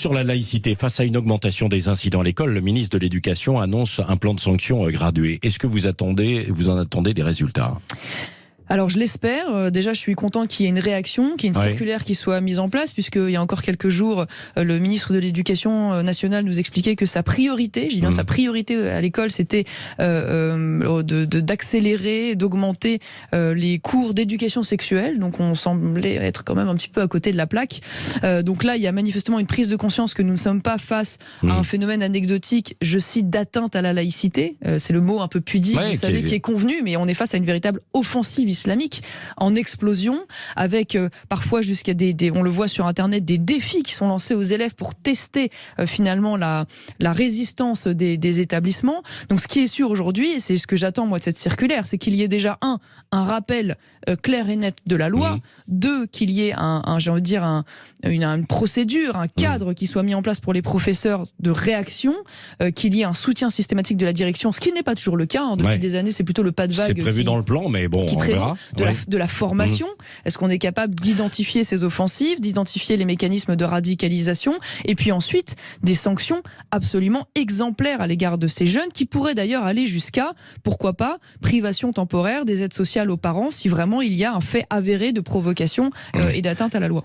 Sur la laïcité, face à une augmentation des incidents à l'école, le ministre de l'Éducation annonce un plan de sanctions gradué. Est-ce que vous en attendez des résultats ? Alors je l'espère. Déjà, je suis content qu'il y ait une réaction, qu'il y ait une circulaire qui soit mise en place, puisqu'il y a encore quelques jours, le ministre de l'Éducation nationale nous expliquait que sa priorité, je dis bien sa priorité à l'école, c'était d'accélérer, d'augmenter les cours d'éducation sexuelle. Donc on semblait être quand même un petit peu à côté de la plaque. Donc là, il y a manifestement une prise de conscience que nous ne sommes pas face à un phénomène anecdotique, je cite, d'atteinte à la laïcité. C'est le mot un peu pudique, vous savez, qui est convenu, mais on est face à une véritable offensive islamique en explosion, avec parfois jusqu'à on le voit sur Internet, des défis qui sont lancés aux élèves pour tester finalement la résistance des établissements. Donc ce qui est sûr aujourd'hui, et c'est ce que j'attends moi de cette circulaire, c'est qu'il y ait déjà un rappel clair et net de la loi, deux, qu'il y ait une procédure, un cadre qui soit mis en place pour les professeurs de réaction, qu'il y ait un soutien systématique de la direction, ce qui n'est pas toujours le cas. Depuis des années, c'est plutôt le pas de vague. C'est prévu dans le plan, mais bon, on verra. De la formation. Est-ce qu'on est capable d'identifier ces offensives, d'identifier les mécanismes de radicalisation, et puis ensuite des sanctions absolument exemplaires à l'égard de ces jeunes, qui pourraient d'ailleurs aller jusqu'à, pourquoi pas, privation temporaire des aides sociales aux parents, si vraiment il y a un fait avéré de provocation et d'atteinte à la loi.